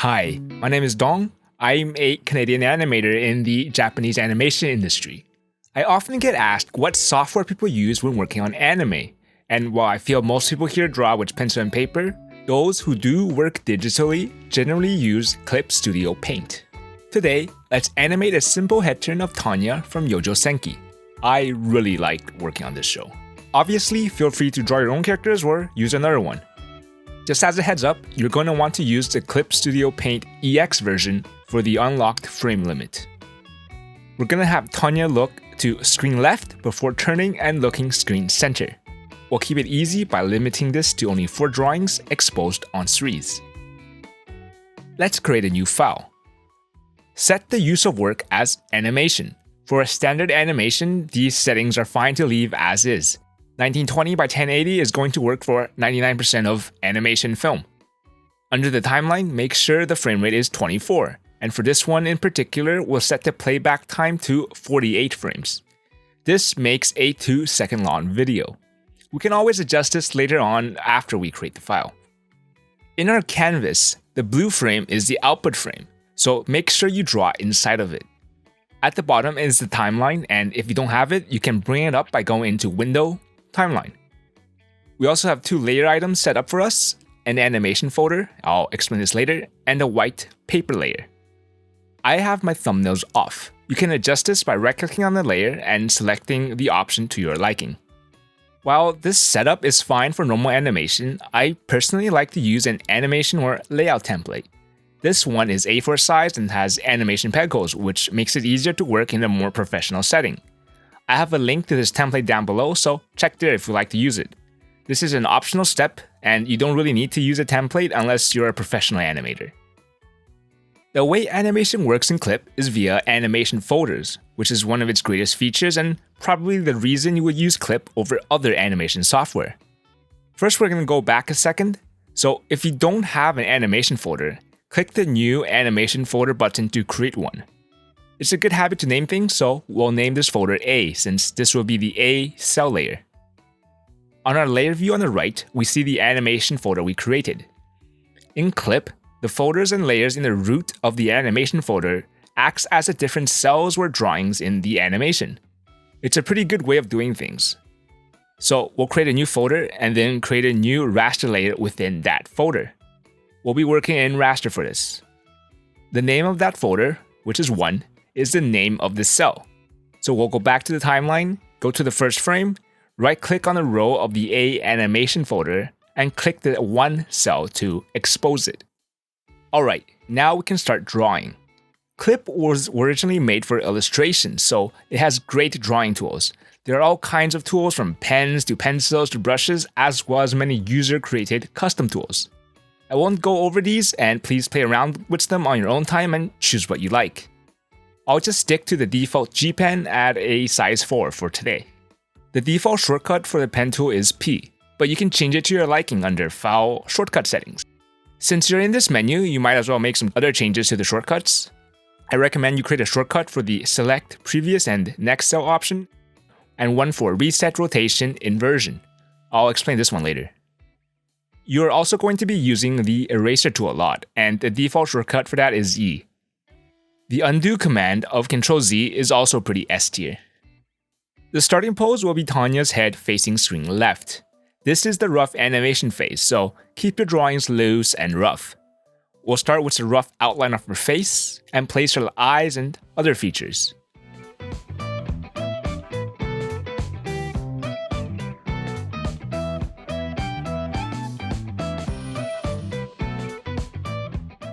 Hi, my name is Dong. I'm a Canadian animator in the Japanese animation industry. I often get asked what software people use when working on anime, and while I feel most people here draw with pencil and paper, those who do work digitally generally use Clip Studio Paint. Today, let's animate a simple head turn of Tanya from Yojo Senki. I really liked working on this show. Obviously, feel free to draw your own characters or use another one. Just as a heads up, you're going to want to use the Clip Studio Paint EX version for the unlocked frame limit. We're going to have Tanya look to screen left before turning and looking screen center. We'll keep it easy by limiting this to only 4 drawings exposed on Series. Let's create a new file. Set the use of work as animation. For a standard animation, these settings are fine to leave as is. 1920 by 1080 is going to work for 99% of animation film. Under the timeline, make sure the frame rate is 24, and for this one in particular, we'll set the playback time to 48 frames. This makes a 2-second long video. We can always adjust this later on after we create the file. In our canvas, the blue frame is the output frame, so make sure you draw inside of it. At the bottom is the timeline, and if you don't have it, you can bring it up by going into Window, Timeline. We also have 2 layer items set up for us, an animation folder, I'll explain this later, and a white paper layer. I have my thumbnails off. You can adjust this by right-clicking on the layer and selecting the option to your liking. While this setup is fine for normal animation, I personally like to use an animation or layout template. This one is A4 sized and has animation pedicles, which makes it easier to work in a more professional setting. I have a link to this template down below, so check there if you'd like to use it. This is an optional step, and you don't really need to use a template unless you're a professional animator. The way animation works in Clip is via animation folders, which is one of its greatest features and probably the reason you would use Clip over other animation software. First, we're going to go back a second. So if you don't have an animation folder, click the New Animation Folder button to create one. It's a good habit to name things, so we'll name this folder A since this will be the A cell layer. On our layer view on the right, we see the animation folder we created. In Clip, the folders and layers in the root of the animation folder acts as the different cells or drawings in the animation. It's a pretty good way of doing things. So we'll create a new folder and then create a new raster layer within that folder. We'll be working in raster for this. The name of that folder, which is 1, is the name of the cell. So we'll go back to the timeline, go to the first frame, right-click on the row of the A animation folder, and click the 1 cell to expose it. Alright, now we can start drawing. Clip was originally made for illustration, so it has great drawing tools. There are all kinds of tools from pens to pencils to brushes, as well as many user-created custom tools. I won't go over these, and please play around with them on your own time and choose what you like. I'll just stick to the default G pen at a size 4 for today. The default shortcut for the pen tool is P, but you can change it to your liking under File Shortcut Settings. Since you're in this menu, you might as well make some other changes to the shortcuts. I recommend you create a shortcut for the Select Previous and Next Cell option, and one for Reset Rotation Inversion. I'll explain this one later. You're also going to be using the Eraser tool a lot, and the default shortcut for that is E. The undo command of Ctrl-Z is also pretty S tier. The starting pose will be Tanya's head facing screen left. This is the rough animation phase, so keep your drawings loose and rough. We'll start with the rough outline of her face and place her eyes and other features.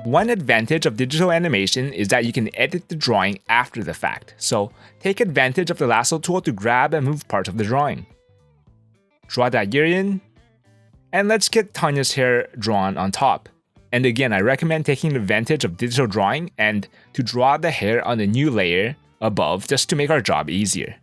One advantage of digital animation is that you can edit the drawing after the fact, so take advantage of the lasso tool to grab and move parts of the drawing. Draw that ear in, and let's get Tanya's hair drawn on top. And again, I recommend taking advantage of digital drawing and to draw the hair on the new layer above just to make our job easier.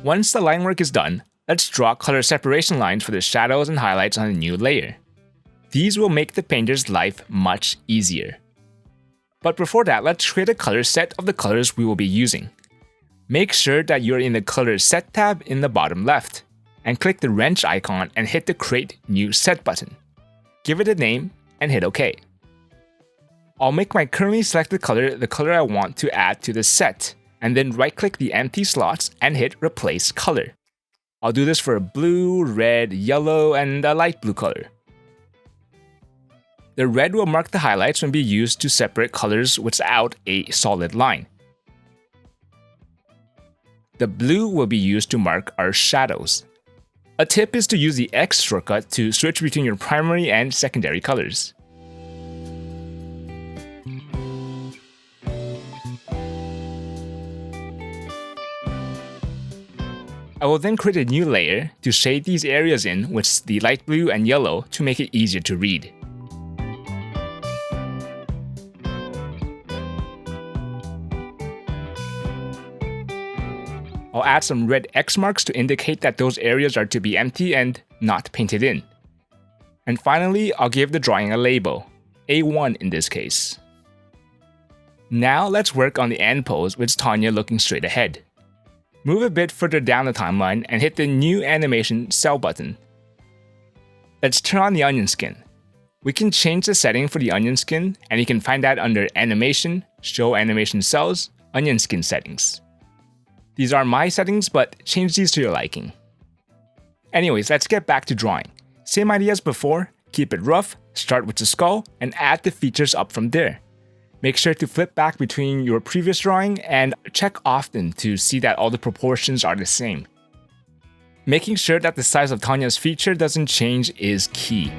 Once the line work is done, let's draw color separation lines for the shadows and highlights on a new layer. These will make the painter's life much easier. But before that, let's create a color set of the colors we will be using. Make sure that you're in the Color Set tab in the bottom left, and click the wrench icon and hit the Create New Set button. Give it a name and hit OK. I'll make my currently selected color the color I want to add to the set, and then right-click the empty slots and hit Replace Color. I'll do this for a blue, red, yellow, and a light blue color. The red will mark the highlights and be used to separate colors without a solid line. The blue will be used to mark our shadows. A tip is to use the X shortcut to switch between your primary and secondary colors. I will then create a new layer to shade these areas in with the light blue and yellow to make it easier to read. I'll add some red X marks to indicate that those areas are to be empty and not painted in. And finally, I'll give the drawing a label, A1 in this case. Now let's work on the end pose with Tanya looking straight ahead. Move a bit further down the timeline and hit the New Animation Cell button. Let's turn on the onion skin. We can change the setting for the onion skin, and you can find that under Animation, Show Animation Cells, Onion Skin Settings. These are my settings, but change these to your liking. Anyways, let's get back to drawing. Same idea as before, keep it rough, start with the skull, and add the features up from there. Make sure to flip back between your previous drawing and check often to see that all the proportions are the same. Making sure that the size of Tanya's feature doesn't change is key.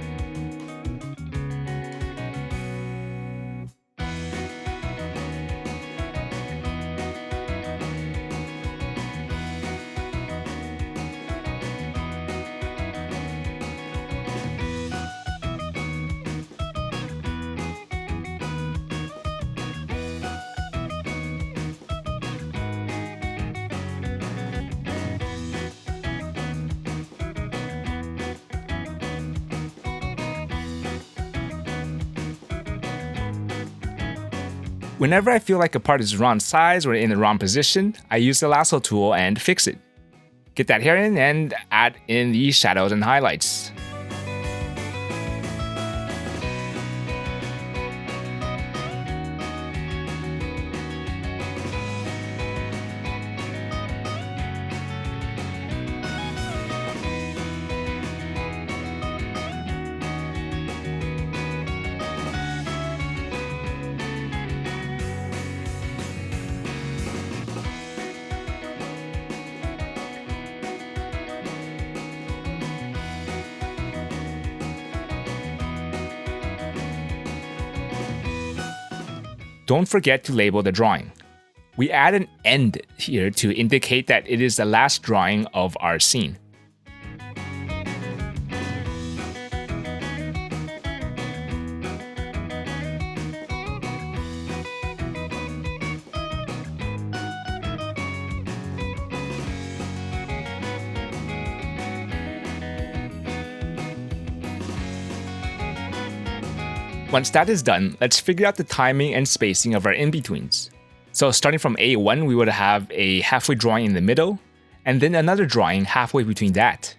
Whenever I feel like a part is the wrong size or in the wrong position, I use the lasso tool and fix it. Get that hair in and add in the shadows and highlights. Don't forget to label the drawing. We add an end here to indicate that it is the last drawing of our scene. Once that is done, let's figure out the timing and spacing of our in-betweens. So starting from A1, we would have a halfway drawing in the middle, and then another drawing halfway between that.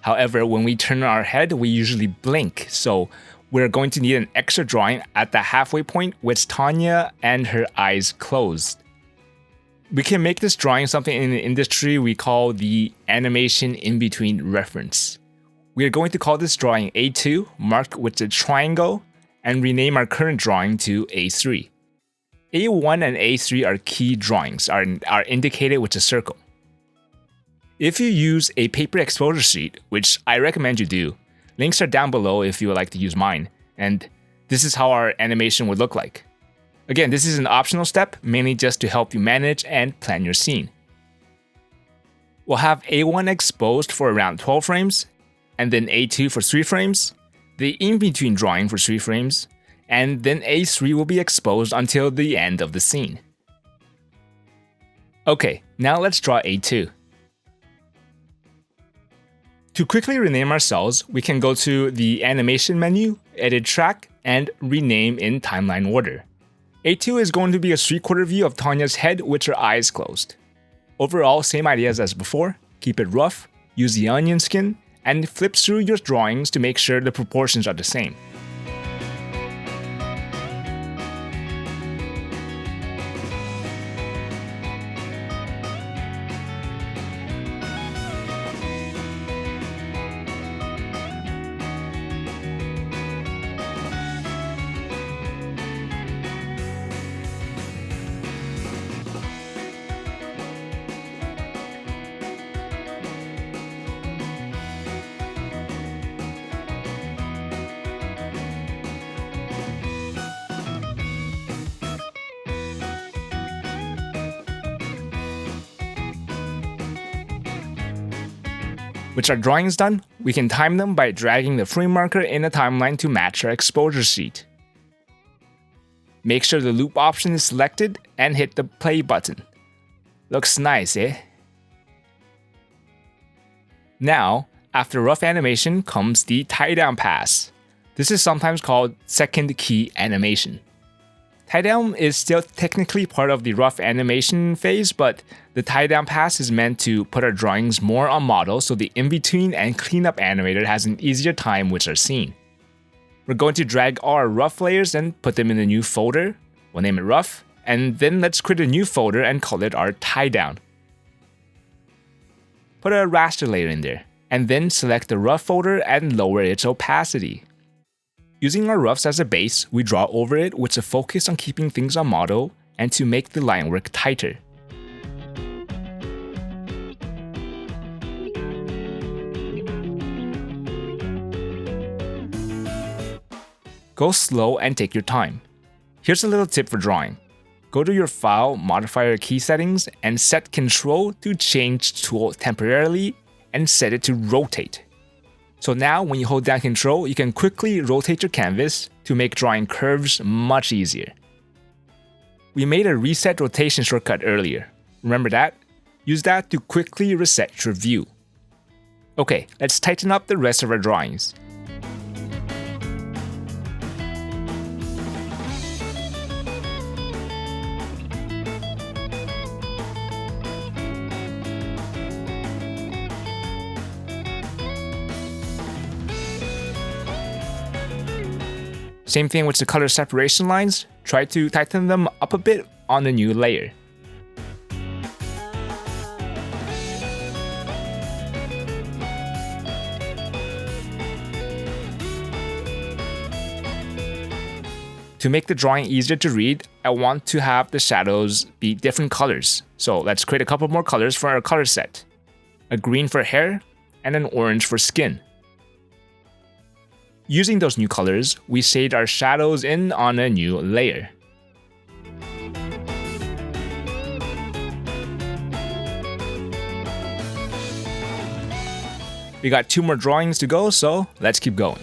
However, when we turn our head, we usually blink, so we're going to need an extra drawing at the halfway point with Tanya and her eyes closed. We can make this drawing something in the industry we call the animation in-between reference. We are going to call this drawing A2, marked with a triangle, and rename our current drawing to A3. A1 and A3 are key drawings, are indicated with a circle. If you use a paper exposure sheet, which I recommend you do, links are down below if you would like to use mine, and this is how our animation would look like. Again, this is an optional step, mainly just to help you manage and plan your scene. We'll have A1 exposed for around 12 frames, and then A2 for 3 frames, the in-between drawing for 3 frames, and then A3 will be exposed until the end of the scene. Okay, now let's draw A2. To quickly rename our cells, we can go to the Animation menu, Edit Track, and Rename in Timeline Order. A2 is going to be a 3/4 view of Tanya's head with her eyes closed. Overall, same ideas as before. Keep it rough, use the onion skin, and flip through your drawings to make sure the proportions are the same. With our drawings done, we can time them by dragging the frame marker in the timeline to match our exposure sheet. Make sure the loop option is selected and hit the play button. Looks nice, eh? Now, after rough animation comes the tie-down pass. This is sometimes called second key animation. Tie-down is still technically part of the rough animation phase, but the tie-down pass is meant to put our drawings more on model so the in-between and cleanup animator has an easier time with our scene. We're going to drag our rough layers and put them in a new folder. We'll name it rough, and then let's create a new folder and call it our tie-down. Put a raster layer in there, and then select the rough folder and lower its opacity. Using our roughs as a base, we draw over it with a focus on keeping things on model and to make the line work tighter. Go slow and take your time. Here's a little tip for drawing. Go to your File, Modifier key settings, and set Control to change tool temporarily and set it to rotate. So now when you hold down Control, you can quickly rotate your canvas to make drawing curves much easier. We made a reset rotation shortcut earlier. Remember that? Use that to quickly reset your view. Okay, let's tighten up the rest of our drawings. Same thing with the color separation lines, try to tighten them up a bit on the new layer. To make the drawing easier to read, I want to have the shadows be different colors. So let's create a couple more colors for our color set. A green for hair and an orange for skin. Using those new colors, we shade our shadows in on a new layer. We got 2 more drawings to go, so let's keep going.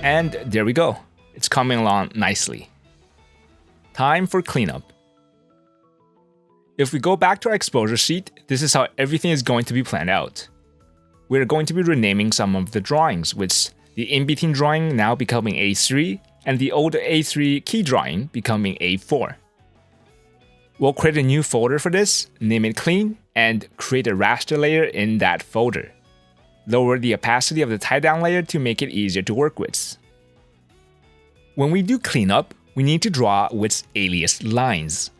And there we go. It's coming along nicely. Time for cleanup. If we go back to our exposure sheet, this is how everything is going to be planned out. We're going to be renaming some of the drawings, with the in-between drawing now becoming A3 and the old A3 key drawing becoming A4. We'll create a new folder for this, name it clean, and create a raster layer in that folder. Lower the opacity of the tie-down layer to make it easier to work with. When we do cleanup, we need to draw with aliased lines.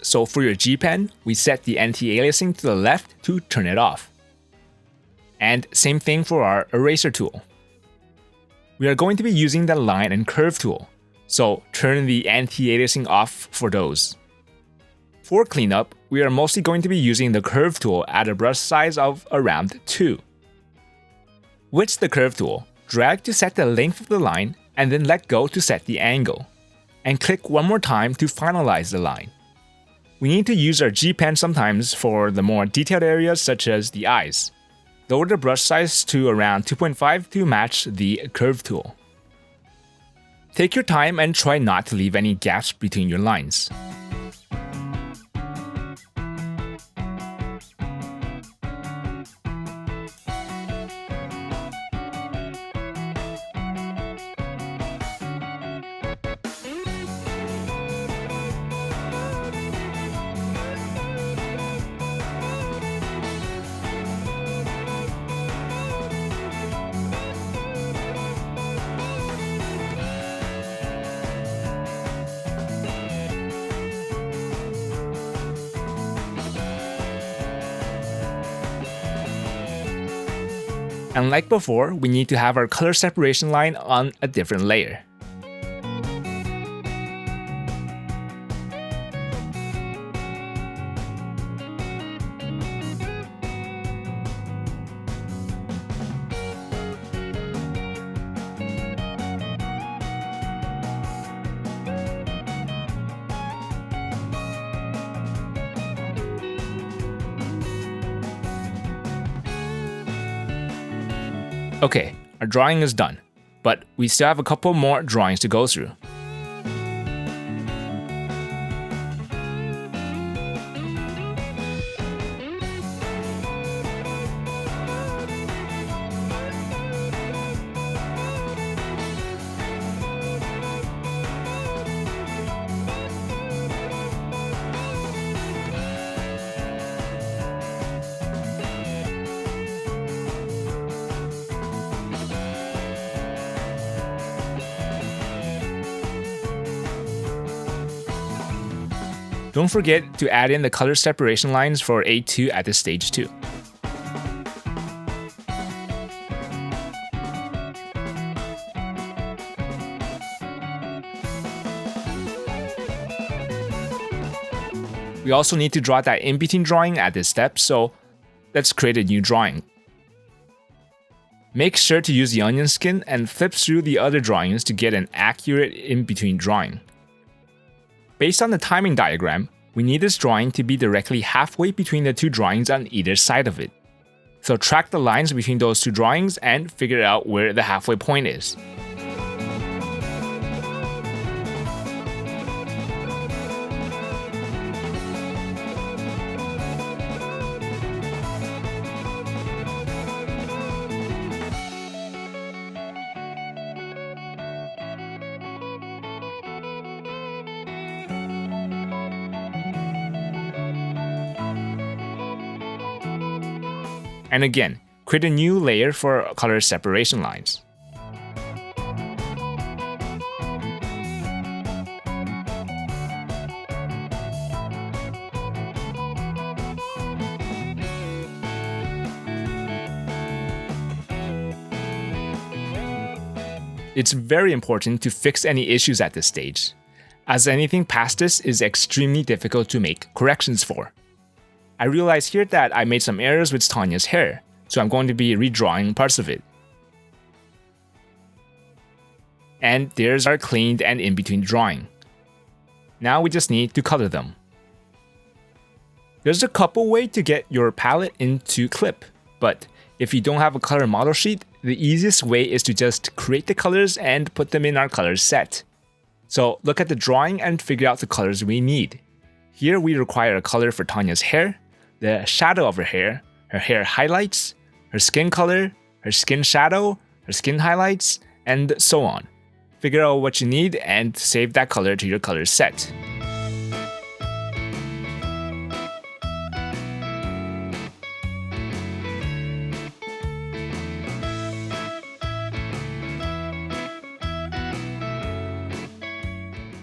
So for your G pen, we set the anti-aliasing to the left to turn it off. And same thing for our eraser tool. We are going to be using the line and curve tool, so turn the anti-aliasing off for those. For cleanup, we are mostly going to be using the curve tool at a brush size of around 2. With the curve tool, drag to set the length of the line and then let go to set the angle. And click one more time to finalize the line. We need to use our G pen sometimes for the more detailed areas such as the eyes. Lower the brush size to around 2.5 to match the curve tool. Take your time and try not to leave any gaps between your lines. And like before, we need to have our color separation line on a different layer. Okay, our drawing is done, but we still have a couple more drawings to go through. Don't forget to add in the color separation lines for A2 at this stage too. We also need to draw that in-between drawing at this step, so let's create a new drawing. Make sure to use the onion skin and flip through the other drawings to get an accurate in-between drawing. Based on the timing diagram, we need this drawing to be directly halfway between the two drawings on either side of it. So track the lines between those two drawings and figure out where the halfway point is. And again, create a new layer for color separation lines. It's very important to fix any issues at this stage, as anything past this is extremely difficult to make corrections for. I realized here that I made some errors with Tanya's hair, so I'm going to be redrawing parts of it. And there's our cleaned and in-between drawing. Now we just need to color them. There's a couple ways to get your palette into Clip, but if you don't have a color model sheet, the easiest way is to just create the colors and put them in our colors set. So look at the drawing and figure out the colors we need. Here we require a color for Tanya's hair, the shadow of her hair highlights, her skin color, her skin shadow, her skin highlights, and so on. Figure out what you need and save that color to your color set.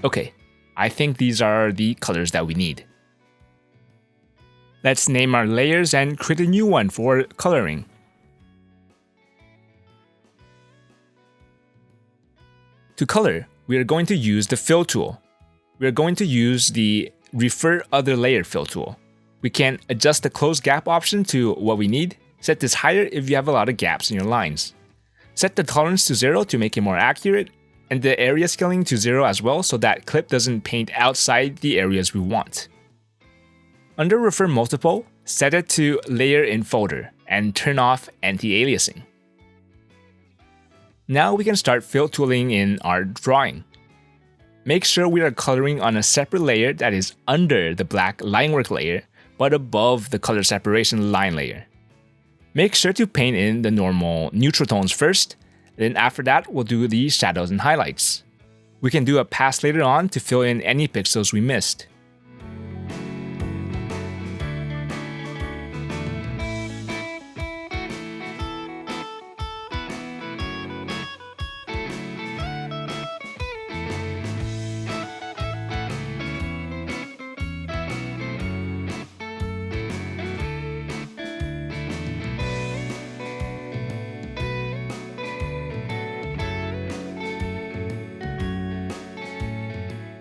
Okay, I think these are the colors that we need. Let's name our layers and create a new one for coloring. To color, we are going to use the Fill tool. We are going to use the Refer Other Layer Fill tool. We can adjust the close gap option to what we need. Set this higher if you have a lot of gaps in your lines. Set the tolerance to 0 to make it more accurate, and the area scaling to 0 as well so that clip doesn't paint outside the areas we want. Under Refer Multiple, set it to Layer in Folder and turn off anti-aliasing. Now we can start fill tooling in our drawing. Make sure we are coloring on a separate layer that is under the black line work layer, but above the color separation line layer. Make sure to paint in the normal neutral tones first, then after that we'll do the shadows and highlights. We can do a pass later on to fill in any pixels we missed.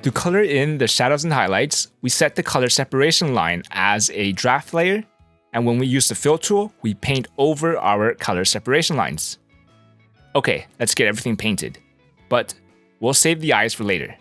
To color in the shadows and highlights, we set the color separation line as a draft layer, and when we use the fill tool, we paint over our color separation lines. Okay, let's get everything painted, but we'll save the eyes for later.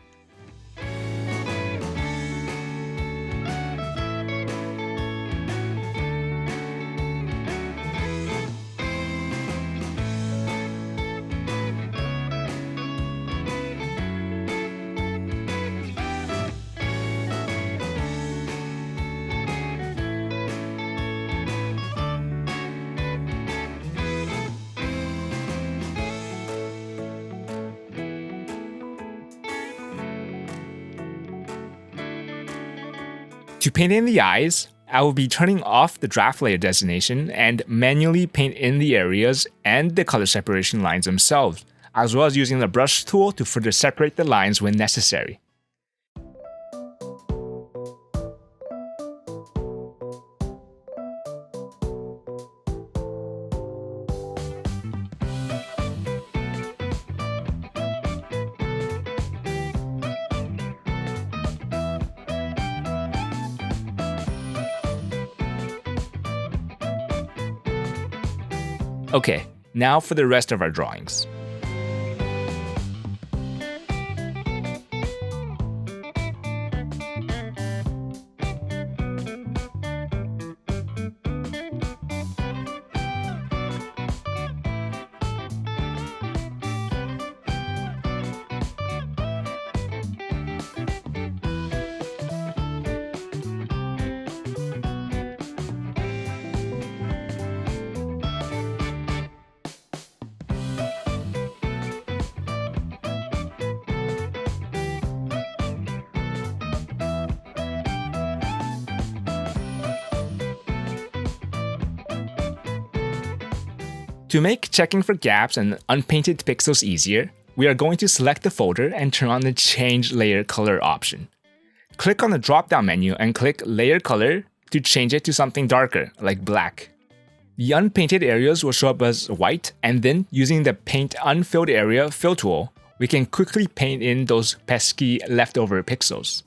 To paint in the eyes, I will be turning off the draft layer designation and manually paint in the areas and the color separation lines themselves, as well as using the brush tool to further separate the lines when necessary. Okay, now for the rest of our drawings. To make checking for gaps and unpainted pixels easier, we are going to select the folder and turn on the Change Layer Color option. Click on the drop-down menu and click Layer Color to change it to something darker, like black. The unpainted areas will show up as white, and then using the Paint Unfilled Area Fill tool, we can quickly paint in those pesky leftover pixels.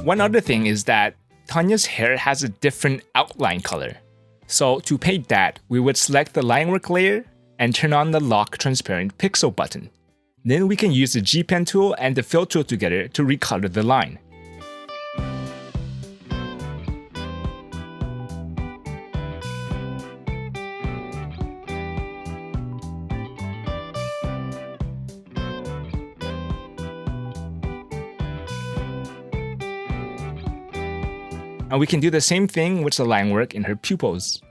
One other thing is that Tanya's hair has a different outline color. So to paint that, we would select the line work layer and turn on the Lock Transparent Pixel button. Then we can use the G-Pen tool and the Fill tool together to recolor the line. And we can do the same thing with the line work in her pupils.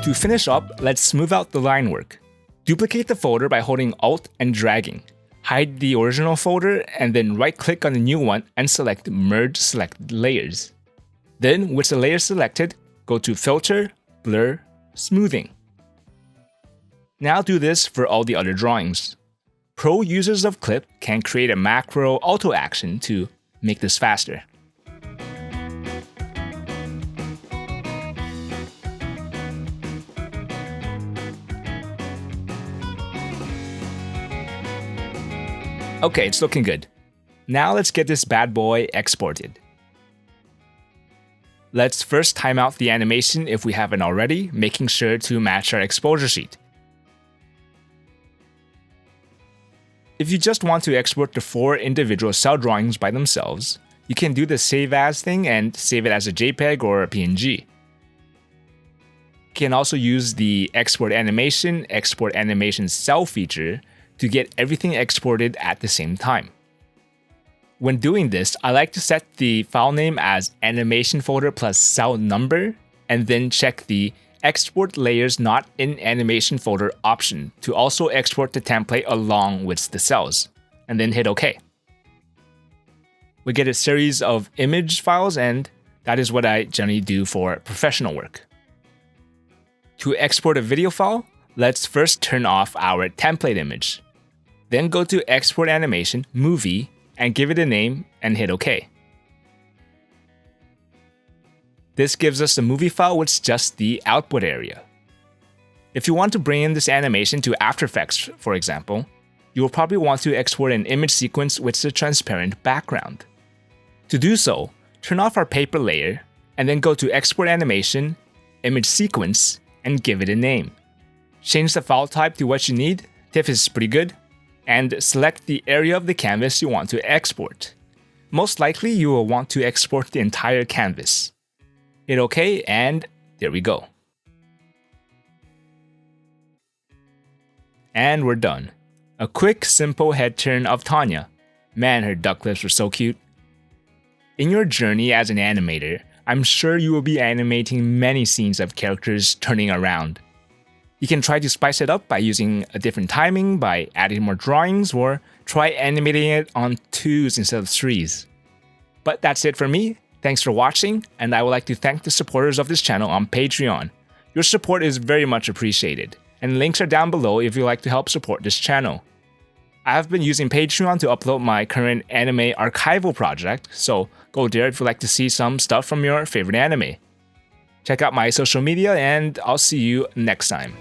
To finish up, let's smooth out the line work. Duplicate the folder by holding Alt and dragging. Hide the original folder and then right-click on the new one and select Merge Selected Layers. Then, with the layer selected, go to Filter, Blur, Smoothing. Now do this for all the other drawings. Pro users of Clip can create a macro auto action to make this faster. Okay, it's looking good. Now let's get this bad boy exported. Let's first time out the animation if we haven't already, making sure to match our exposure sheet. If you just want to export the 4 individual cell drawings by themselves, you can do the Save As thing and save it as a JPEG or a PNG. You can also use the Export Animation Cell feature to get everything exported at the same time. When doing this, I like to set the file name as animation folder plus cell number, and then check the export layers not in animation folder option to also export the template along with the cells, and then hit OK. We get a series of image files, and that is what I generally do for professional work. To export a video file, let's first turn off our template image. Then go to Export Animation, Movie, and give it a name and hit OK. This gives us a movie file with just the output area. If you want to bring in this animation to After Effects, for example, you will probably want to export an image sequence with a transparent background. To do so, turn off our paper layer, and then go to Export Animation, Image Sequence, and give it a name. Change the file type to what you need, TIFF is pretty good, and select the area of the canvas you want to export. Most likely, you will want to export the entire canvas. Hit OK, and there we go. And we're done. A quick, simple head turn of Tanya. Man, her duck lips were so cute. In your journey as an animator, I'm sure you will be animating many scenes of characters turning around. You can try to spice it up by using a different timing, by adding more drawings, or try animating it on 2s instead of 3s. But that's it for me. Thanks for watching, and I would like to thank the supporters of this channel on Patreon. Your support is very much appreciated, and links are down below if you'd like to help support this channel. I have been using Patreon to upload my current anime archival project, so go there if you'd like to see some stuff from your favorite anime. Check out my social media, and I'll see you next time.